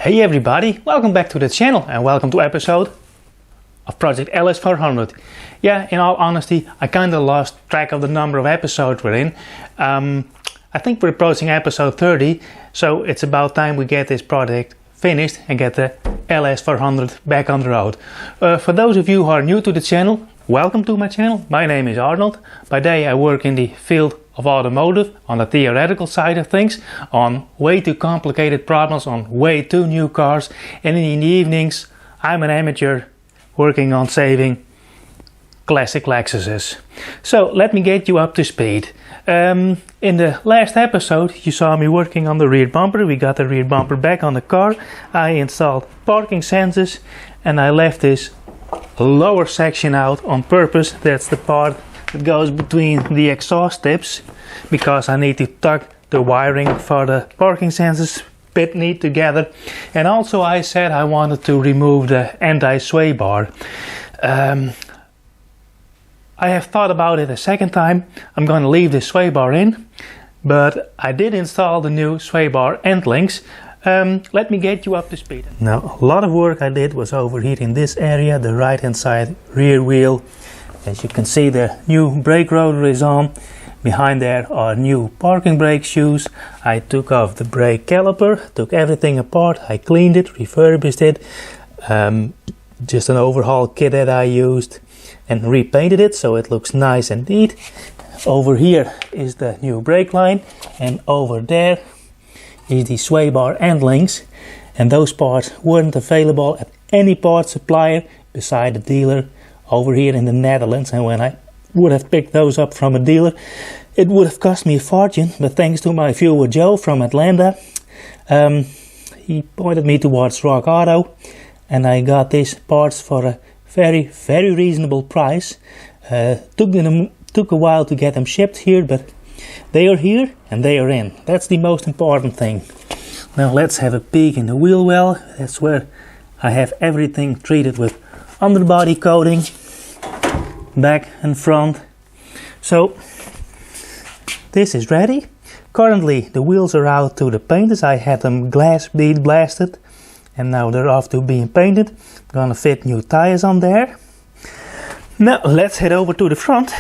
Hey everybody, welcome back to the channel and welcome to episode of Project LS 400. Yeah, in all honesty, I kinda lost track of the number of episodes we're in. I think we're approaching episode 30, so it's about time we get this project finished and get the LS 400 back on the road. For those of you who are new to the channel, welcome to my channel. My name is Arnold. By day I work in the field of automotive on the theoretical side of things, on way too complicated problems, on way too new cars, and in the evenings I'm an amateur working on saving classic Lexuses. So let me get you up to speed. In the last episode you saw me working on the rear bumper. We got the rear bumper back on the car. I installed parking sensors and I left this lower section out on purpose. That's the part that goes between the exhaust tips, because I need to tuck the wiring for the parking sensors bit neat together. And also I said I wanted to remove the anti-sway bar. I have thought about it a second time. I'm going to leave the sway bar in, but I did install the new sway bar end links. Let me get you up to speed. Now, a lot of work I did was over here in this area, the right hand side rear wheel. As you can see, the new brake rotor is on. Behind there are new parking brake shoes. I took off the brake caliper, took everything apart. I cleaned it, refurbished it. Just an overhaul kit that I used, and repainted it so it looks nice and neat. Over here is the new brake line, and over there is the sway bar end links, and those parts weren't available at any part supplier beside the dealer over here in the Netherlands. And when I would have picked those up from a dealer, it would have cost me a fortune. But thanks to my viewer Joe from Atlanta, he pointed me towards Rock Auto, and I got these parts for a very reasonable price. Took a while to get them shipped here, but they are here and they are in. That's the most important thing. Now let's have a peek in the wheel well. That's where I have everything treated with underbody coating, back and front. So this is ready. Currently the wheels are out to the painters. I had them glass bead blasted, and now they're off to being painted. Gonna fit new tires on there. Now let's head over to the front,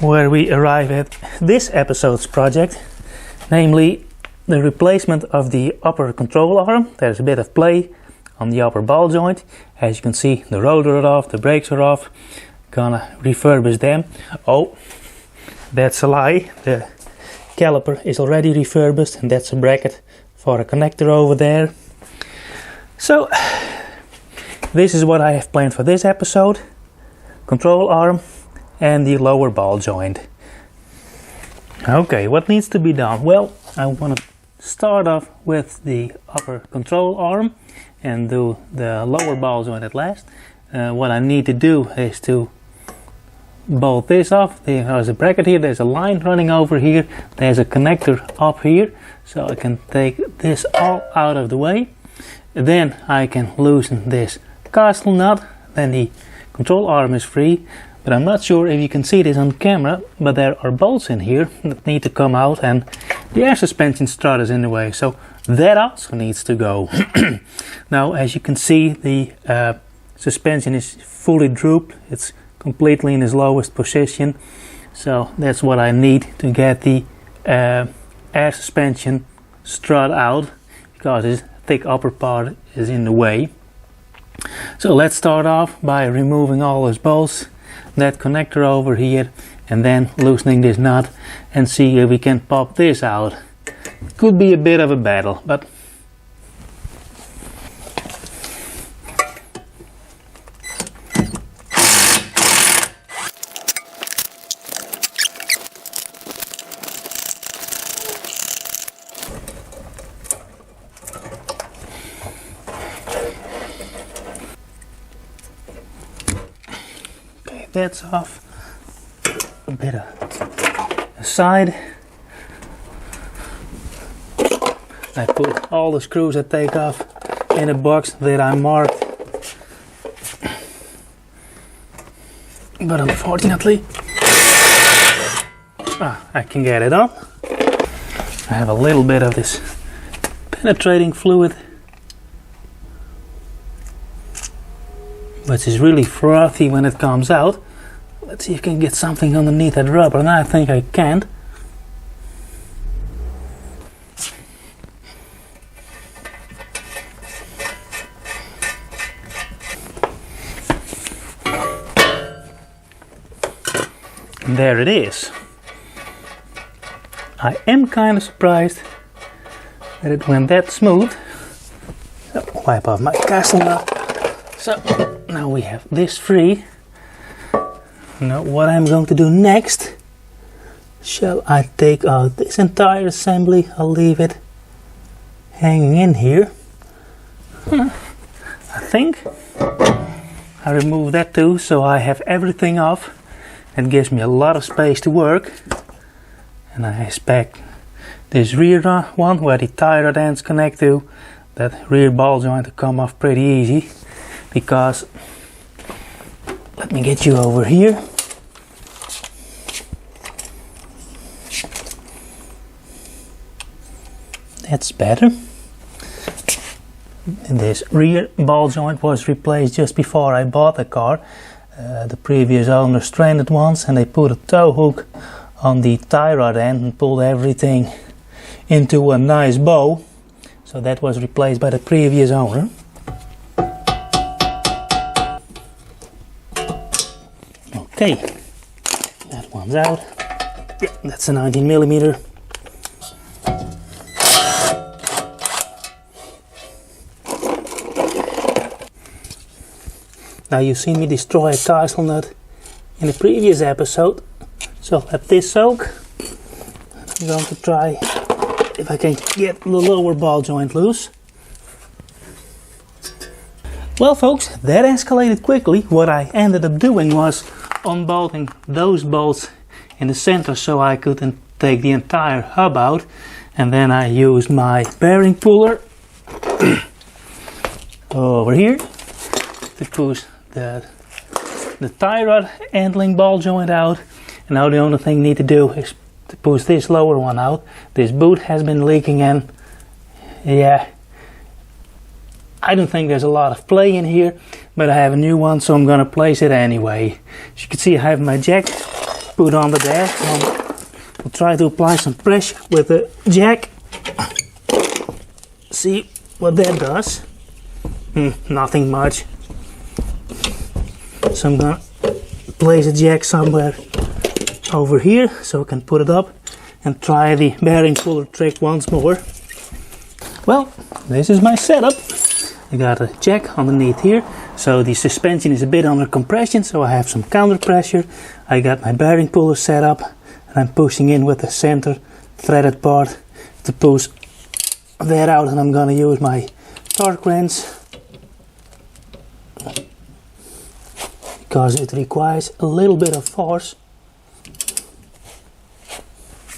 where we arrive at this episode's project, namely the replacement of the upper control arm. There's a bit of play on the upper ball joint. As you can see, the rotor are off, the brakes are off. Gonna refurbish them. Oh, that's a lie. The caliper is already refurbished, and that's a bracket for a connector over there. So this is what I have planned for this episode: control arm and the lower ball joint. Okay, what needs to be done? Well, I want to start off with the upper control arm and do the lower ball joint at last. What I need to do is to bolt this off. There's a bracket here, there's a line running over here, there's a connector up here, so I can take this all out of the way. Then I can loosen this castle nut, then the control arm is free. But I'm not sure if you can see this on camera, but there are bolts in here that need to come out, and the air suspension strut is in the way, so that also needs to go. Now, as you can see, the suspension is fully drooped. It's completely in its lowest position, so that's what I need to get the air suspension strut out, because this thick upper part is in the way. So let's start off by removing all those bolts, that connector over here, and then loosening this nut and see if we can pop this out. Could be a bit of a battle, but that's off. A bit aside. I put all the screws I take off in a box that I marked, but unfortunately I can get it on. I have a little bit of this penetrating fluid, which is really frothy when it comes out. Let's see if I can get something underneath that rubber, and I think I can't. There it is. I am kind of surprised that it went that smooth. So, wipe off my casting nut. So now we have this free. Now what I'm going to do next, shall I take out this entire assembly? I'll leave it hanging in here. I think I remove that too, so I have everything off. It gives me a lot of space to work. And I expect this rear one where the tie rod ends connect to, that rear ball joint to come off pretty easy, because let me get you over here. That's better. And this rear ball joint was replaced just before I bought the car. The previous owner stranded once, and they put a tow hook on the tie rod end and pulled everything into a nice bow. So that was replaced by the previous owner. Okay, that one's out. Yeah, that's a 19mm. Now you've seen me destroy a castle nut in the previous episode, so let this soak. I'm going to try if I can get the lower ball joint loose. Well folks, that escalated quickly. What I ended up doing was unbolting those bolts in the center so I could take the entire hub out, and then I used my bearing puller over here to push the tie rod handling ball joint out. And now the only thing I need to do is to push this lower one out. This boot has been leaking, and yeah, I don't think there's a lot of play in here, but I have a new one, so I'm gonna place it anyway. As you can see, I have my jack put under there. I'll try to apply some pressure with the jack. See what that does. Nothing much. So I'm gonna place a jack somewhere over here so I can put it up and try the bearing puller trick once more. Well, this is my setup. I got a jack underneath here, so the suspension is a bit under compression, so I have some counter pressure. I got my bearing puller set up, and I'm pushing in with the center threaded part to push that out, and I'm gonna use my torque wrench because it requires a little bit of force.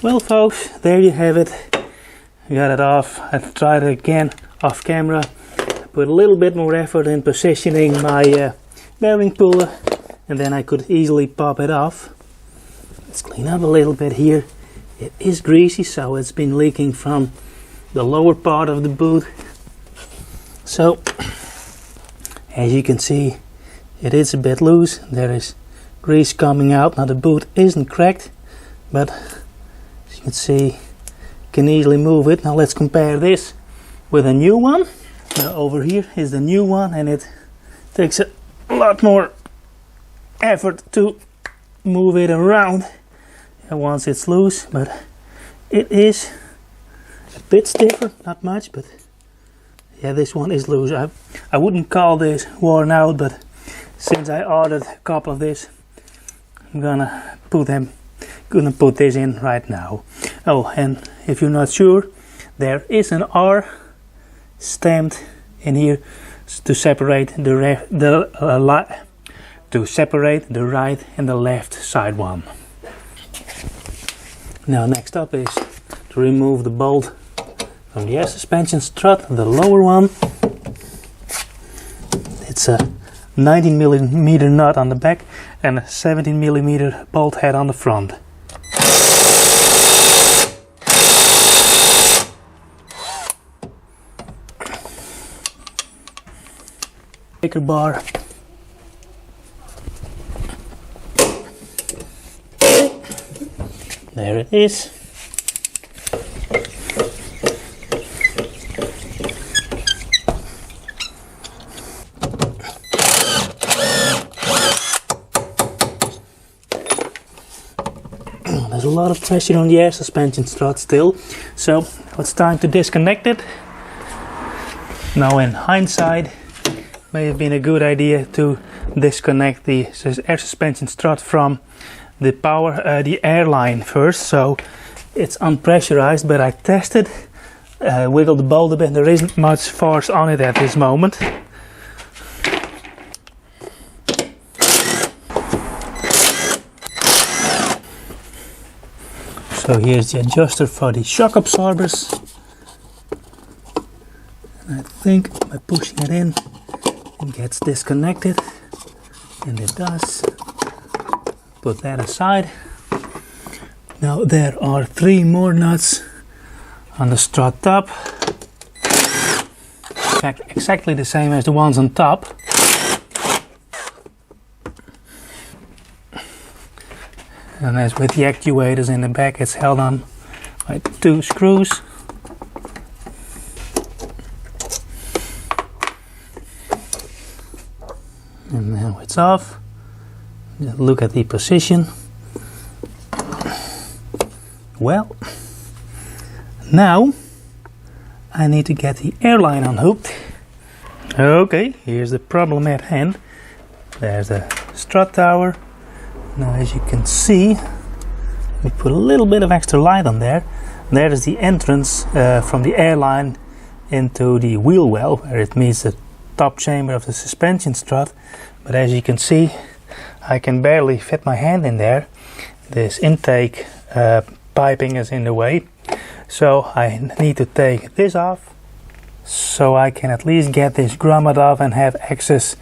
Well folks, there you have it. I got it off. I tried it again off camera. I put a little bit more effort in positioning my bearing puller, and then I could easily pop it off. Let's clean up a little bit here. It is greasy, so it's been leaking from the lower part of the boot. So, as you can see, it is a bit loose. There is grease coming out. Now the boot isn't cracked, but as you can see, you can easily move it. Now let's compare this with a new one. Now over here is the new one, and it takes a lot more effort to move it around once it's loose, but it is a bit stiffer, not much, but yeah, this one is loose. I wouldn't call this worn out, but since I ordered a couple of this, I'm gonna put this in right now. Oh, and if you're not sure, there is an R stamped in here to separate the right and the left side one. Now next up is to remove the bolt from the air suspension strut, the lower one. It's a 19mm nut on the back and a 17mm bolt head on the front. breaker bar. There it is. There's a lot of pressure on the air suspension strut still, so it's time to disconnect it. Now in hindsight, may have been a good idea to disconnect the air suspension strut from the air line first, so it's unpressurized, but I tested, wiggled the bolt a bit, there isn't much force on it at this moment. So here's the adjuster for the shock absorbers. And I think by pushing it in, it gets disconnected, and it does. Put that aside. Now there are 3 more nuts on the strut top. In fact, exactly the same as the ones on top. And as with the actuators in the back, it's held on by 2 screws. And now it's off. Just look at the position. Well, now I need to get the airline unhooked. Okay, here's the problem at hand. There's the strut tower. Now as you can see, we put a little bit of extra light on there. There is the entrance from the airline into the wheel well, where it meets the top chamber of the suspension strut. But as you can see, I can barely fit my hand in there. This intake piping is in the way. So I need to take this off, so I can at least get this grommet off and have access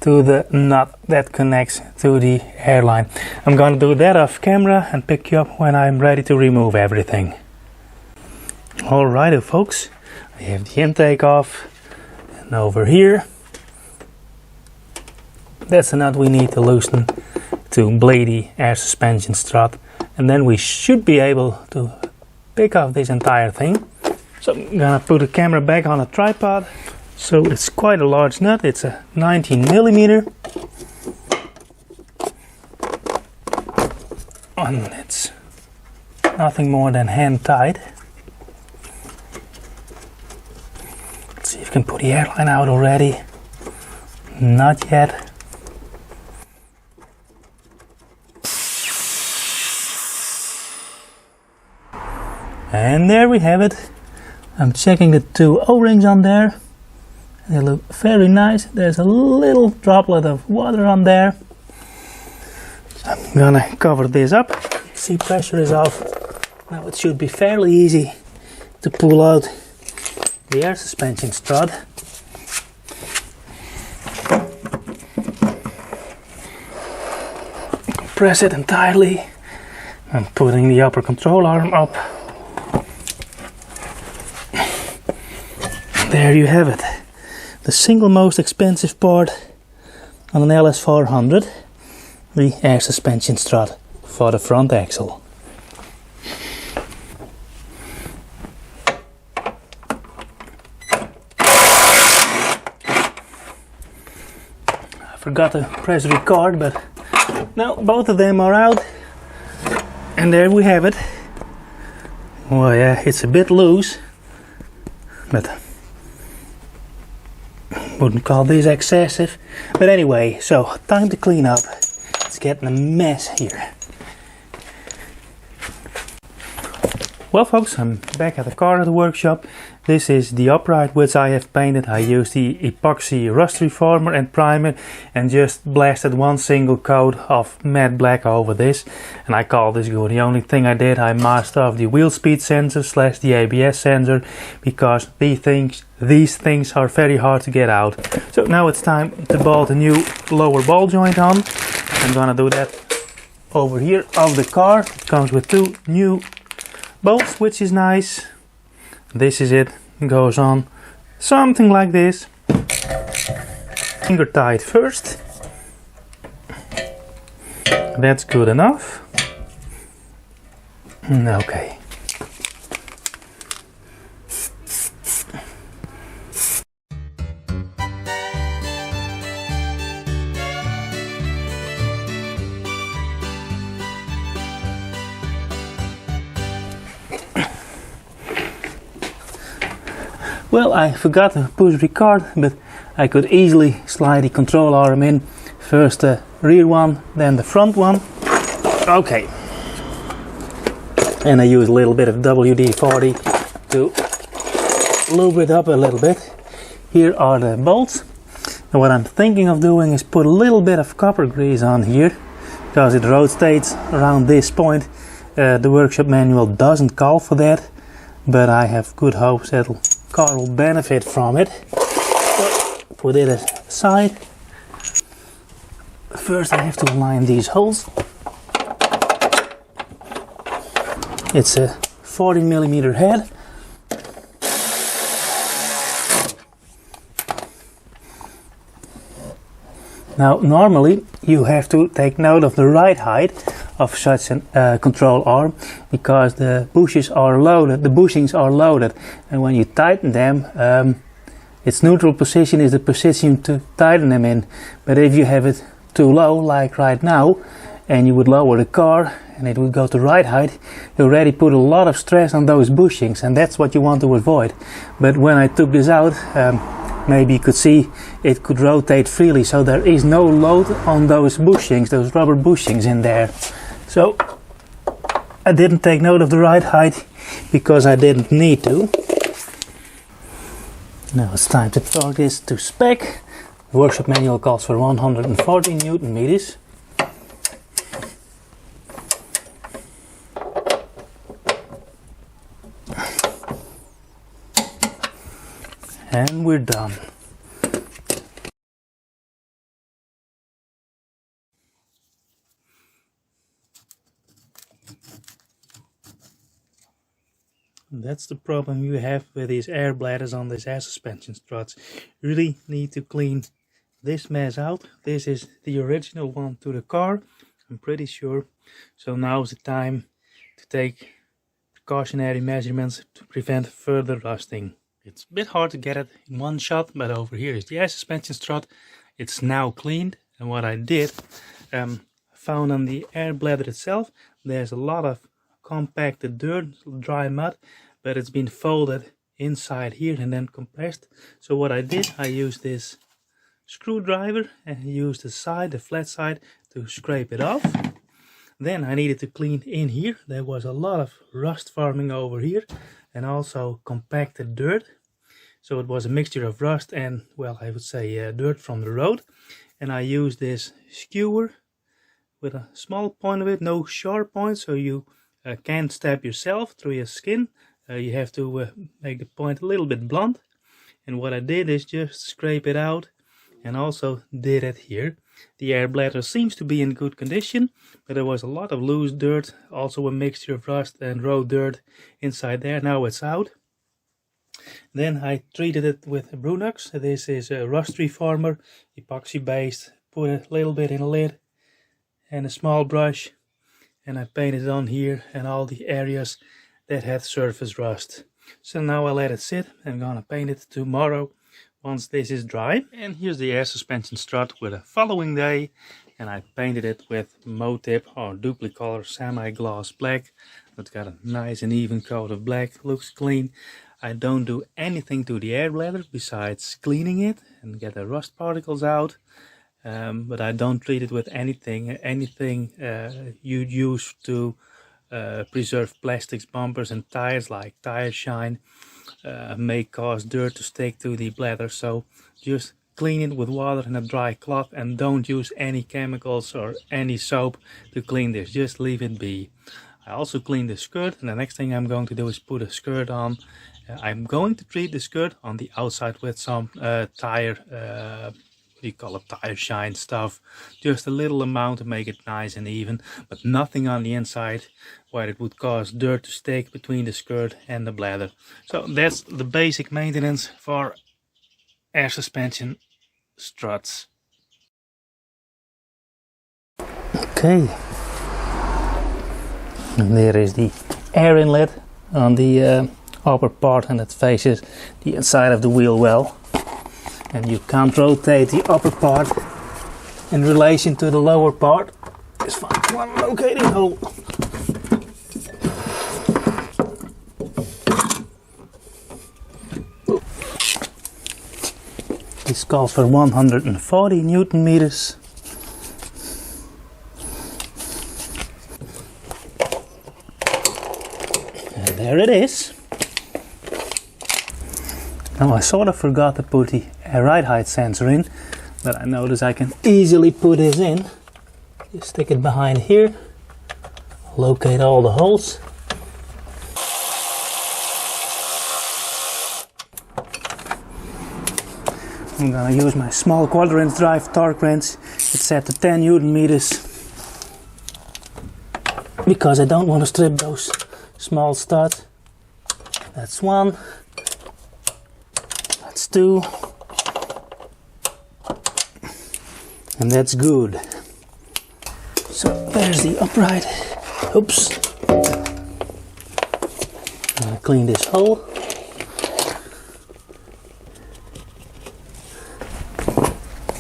to the nut that connects to the airline. I'm gonna do that off camera and pick you up when I'm ready to remove everything. Alrighty folks, I have the intake off, and over here, that's the nut we need to loosen to bleed the air suspension strut, and then we should be able to pick off this entire thing. So I'm gonna put the camera back on a tripod. So it's quite a large nut, it's a 19mm, and it's nothing more than hand tight. Let's see if we can put the airline out already. Not yet. And there we have it. I'm checking the 2 O-rings on there. They look very nice. There's a little droplet of water on there. So I'm gonna cover this up. See, pressure is off. Now it should be fairly easy to pull out the air suspension strut. Compress it entirely. I'm putting the upper control arm up. There you have it. The single most expensive part on an LS400, the air suspension strut for the front axle. I forgot to press record, but now both of them are out, and there we have it. Well, yeah, it's a bit loose, but wouldn't call this excessive. But anyway, so time to clean up. It's getting a mess here. Well folks, I'm back at the car at the workshop. This is the upright which I have painted. I used the epoxy rust reformer and primer and just blasted one single coat of matte black over this, and I call this good. The only thing I did, I masked off the wheel speed sensor / the ABS sensor, because these things are very hard to get out. So now it's time to bolt a new lower ball joint on. I'm gonna do that over here of the car. It comes with 2 new bolts, which is nice. This is it. Goes on something like this. Finger tight first. That's good enough. Okay. Well, I forgot to push record, but I could easily slide the control arm in. First the rear one, then the front one. Okay. And I use a little bit of WD-40 to lube it up a little bit. Here are the bolts. And what I'm thinking of doing is put a little bit of copper grease on here, because it rotates around this point. The workshop manual doesn't call for that, but I have good hopes that the car will benefit from it. So put it aside. First I have to align these holes. It's a 40mm head. Now normally you have to take note of the ride height of such a control arm, because the bushings are loaded, and when you tighten them, its neutral position is the position to tighten them in. But if you have it too low, like right now, and you would lower the car and it would go to ride height, you already put a lot of stress on those bushings, and that's what you want to avoid. But when I took this out, maybe you could see it could rotate freely, so there is no load on those bushings, those rubber bushings in there. So I didn't take note of the ride height because I didn't need to. Now it's time to torque this to spec. The workshop manual calls for 140 Newton meters. And we're done. That's the problem you have with these air bladders on these air suspension struts. You really need to clean this mess out. This is the original one to the car, I'm pretty sure. So now is the time to take precautionary measurements to prevent further rusting. It's a bit hard to get it in one shot, but over here is the air suspension strut. It's now cleaned, and what I did, found on the air bladder itself, there's a lot of compacted dirt, dry mud, but it's been folded inside here and then compressed. So what I did, I used this screwdriver and used the flat side to scrape it off. Then I needed to clean in here. There was a lot of rust forming over here and also compacted dirt. So it was a mixture of rust and, well, I would say dirt from the road. And I used this skewer with a small point of it, no sharp point, so you can't stab yourself through your skin. You have to make the point a little bit blunt. And what I did is just scrape it out, and also did it here. The air bladder seems to be in good condition, but there was a lot of loose dirt, also a mixture of rust and road dirt inside there. Now it's out. Then I treated it with Brunux. This is a rust reformer, epoxy based. Put a little bit in a lid and a small brush, and I painted it on here and all the areas that had surface rust. So now I let it sit. I'm gonna paint it tomorrow once this is dry. And here's the air suspension strut with the following day, and I painted it with Motip or Duplicolor semi-gloss black. It's got a nice and even coat of black, looks clean. I don't do anything to the air bladder besides cleaning it and get the rust particles out. But I don't treat it with anything you'd use to preserve plastics, bumpers and tires, like tire shine, may cause dirt to stick to the bladder. So just clean it with water and a dry cloth, and don't use any chemicals or any soap to clean this. Just leave it be. I also cleaned the skirt, and the next thing I'm going to do is put a skirt on. I'm going to treat the skirt on the outside with some tire shine stuff, just a little amount to make it nice and even, but nothing on the inside where it would cause dirt to stick between the skirt and the bladder. So that's the basic maintenance for air suspension struts. Okay, and there is the air inlet on the upper part, and it faces the inside of the wheel well, and you can't rotate the upper part in relation to the lower part. Just find one locating hole. This calls for 140 Newton meters. And there it is. Now I sort of forgot to put the ride height sensor in, but I notice I can easily put this in. Just stick it behind here, locate all the holes. I'm gonna use my small quarter-inch drive torque wrench. It's set to 10 Newton meters because I don't want to strip those small studs. That's one. That's two. And that's good. So there's the upright. Oops. I'm gonna clean this hole.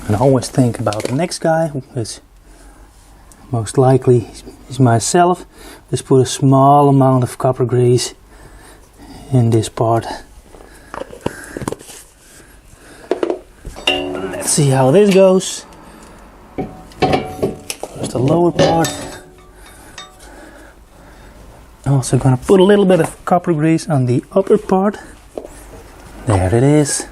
And always think about the next guy, which most likely is myself. Just put a small amount of copper grease in this part. Let's see how this goes. First the lower part. Also gonna put a little bit of copper grease on the upper part. There it is.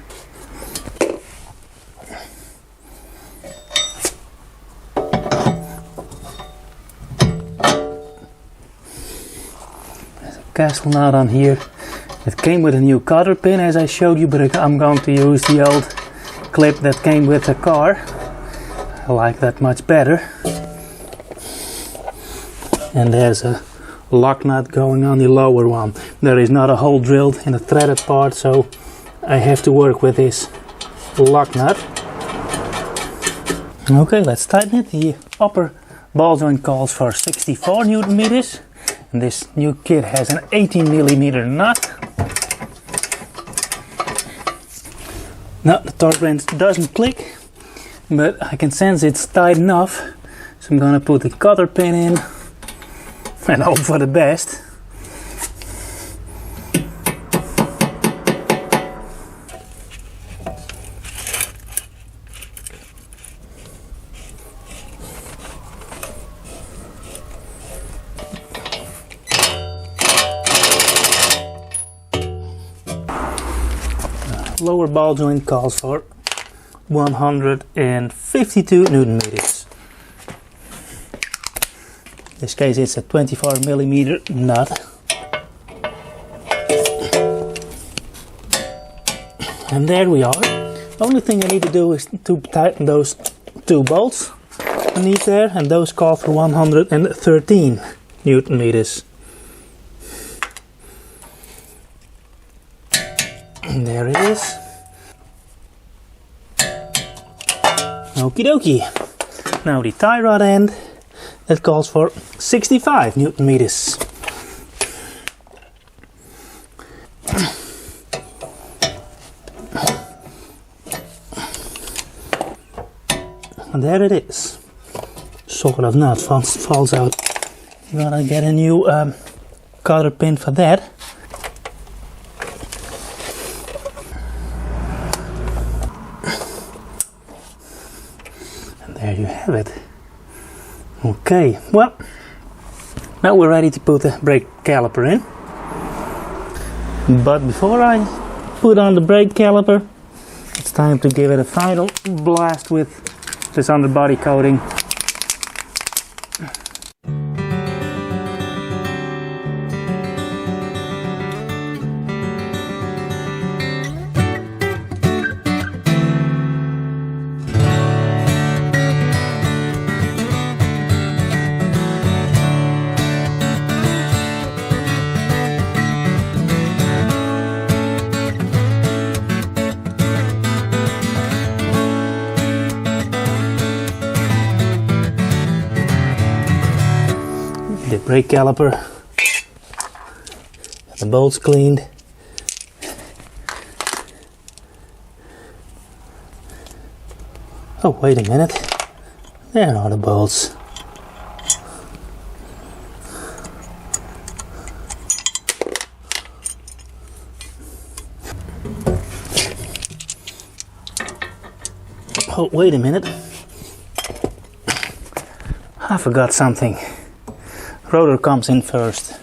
Castle nut on here. It came with a new cotter pin as I showed you, but I'm going to use the old clip that came with the car. I like that much better. And there's a lock nut going on the lower one. There is not a hole drilled in the threaded part, so I have to work with this lock nut. Okay, let's tighten it. The upper ball joint calls for 64 Newton meters. And this new kit has an 18mm nut. Now the torque wrench doesn't click, but I can sense it's tight enough. So I'm gonna put the cotter pin in and hope for the best. Lower ball joint calls for 152 Newton meters. In this case it's a 24mm nut. And there we are. The only thing I need to do is to tighten those two bolts underneath there, and those call for 113 Newton meters. And there it is. Okie dokie. Now the tie rod end, that calls for 65 Newton meters. And there it is. Sort of nut falls out. I'm gonna get a new cotter pin for that. There you have it. Okay, well, now we're ready to put the brake caliper in. But before I put on the brake caliper, it's time to give it a final blast with this underbody coating. the brake caliper. Got the bolts cleaned. Oh, wait a minute. There are the bolts. Oh, wait a minute. I forgot something. Rotor comes in first.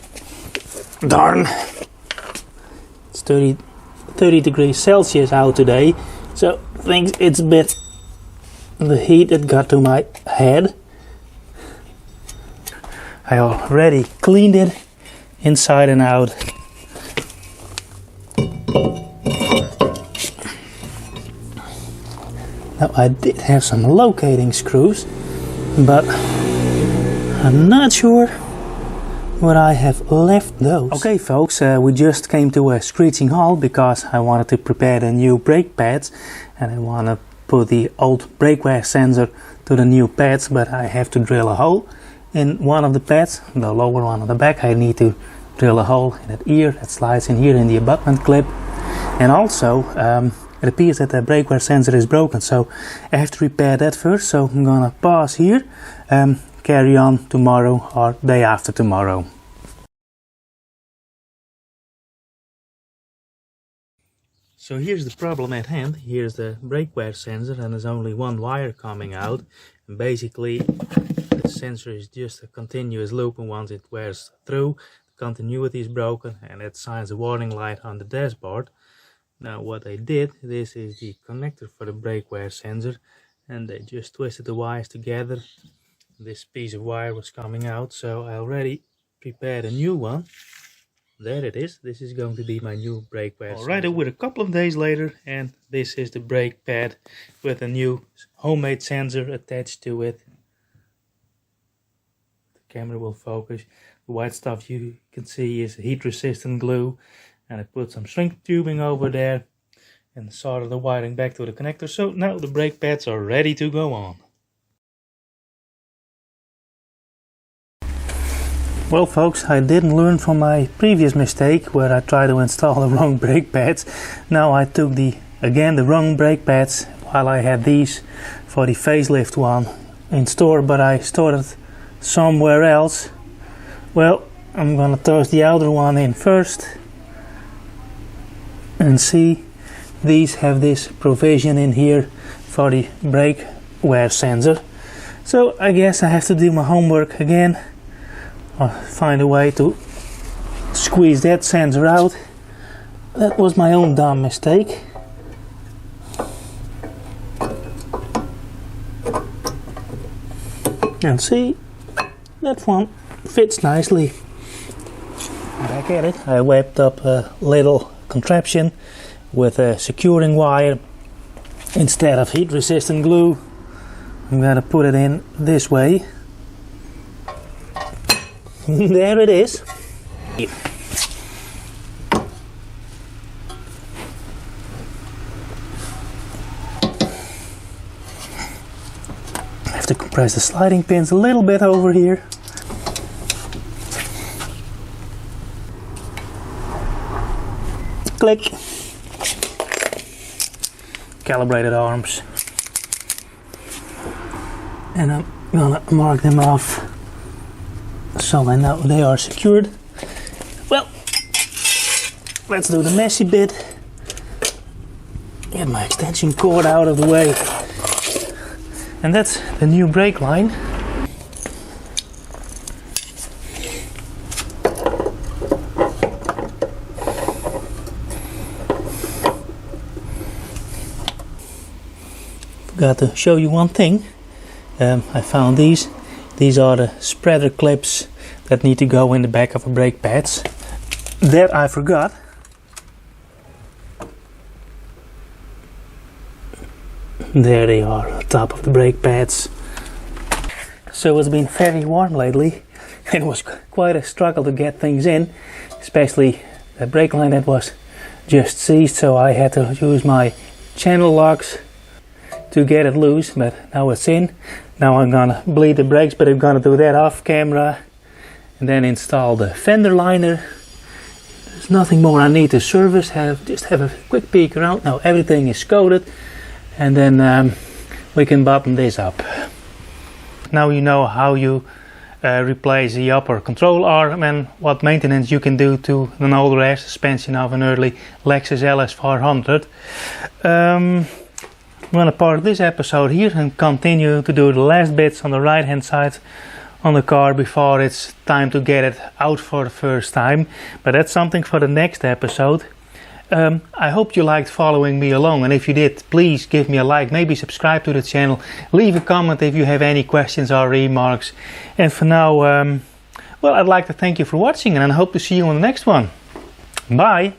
Darn. It's 30 degrees Celsius out today, so I think it's a bit the heat that got to my head. I already cleaned it inside and out. Now I did have some locating screws, but I'm not sure where I have left those. Okay folks, we just came to a screeching halt because I wanted to prepare the new brake pads and I want to put the old brake wear sensor to the new pads, but I have to drill a hole in one of the pads, the lower one on the back. I need to drill a hole in that ear that slides in here in the abutment clip, and also it appears that the brake wear sensor is broken, so I have to repair that first. So I'm gonna pause here, carry on tomorrow or day after tomorrow. So here's the problem at hand. Here's the brake wear sensor and there's only one wire coming out, and basically the sensor is just a continuous loop, and once it wears through, the continuity is broken and it shines a warning light on the dashboard. Now what I did, this is the connector for the brake wear sensor, and they just twisted the wires together. This piece of wire was coming out, so I already prepared a new one. There it is. This is going to be my new brake wear sensor. Alright, we're a couple of days later, and this is the brake pad with a new homemade sensor attached to it. The camera will focus. The white stuff you can see is heat resistant glue. And I put some shrink tubing over there and soldered the wiring back to the connector. So now the brake pads are ready to go on. Well folks, I didn't learn from my previous mistake where I tried to install the wrong brake pads. Now I took the wrong brake pads while I had these for the facelift one in store, but I stored it somewhere else. Well, I'm gonna toss the outer one in first. And see, these have this provision in here for the brake wear sensor. So I guess I have to do my homework again, or find a way to squeeze that sensor out. That was my own dumb mistake. And see, that one fits nicely. Back at it, I whipped up a little contraption with a securing wire instead of heat resistant glue. I'm gonna put it in this way. There it is. I have to compress the sliding pins a little bit over here. Click. Calibrated arms. And I'm gonna mark them off so I know they are secured. Well, let's do the messy bit. Get my extension cord out of the way. And that's the new brake line. Forgot to show you one thing. I found these. These are the spreader clips that need to go in the back of the brake pads. That I forgot. There they are, on top of the brake pads. So it's been very warm lately. It was quite a struggle to get things in, especially the brake line that was just seized, so I had to use my channel locks to get it loose, but now it's in. Now I'm gonna bleed the brakes, but I'm gonna do that off camera. and then install the fender liner. There's nothing more I need to service. Just have a quick peek around. Now everything is coated, and then we can button this up. Now you know how you replace the upper control arm and what maintenance you can do to an older air suspension of an early Lexus LS 400. I'm going to part this episode here and continue to do the last bits on the right hand side on the car before it's time to get it out for the first time, but that's something for the next episode. I hope you liked following me along, and if you did, please give me a like, maybe subscribe to the channel, leave a comment if you have any questions or remarks. And for now, well, I'd like to thank you for watching, and I hope to see you on the next one. Bye!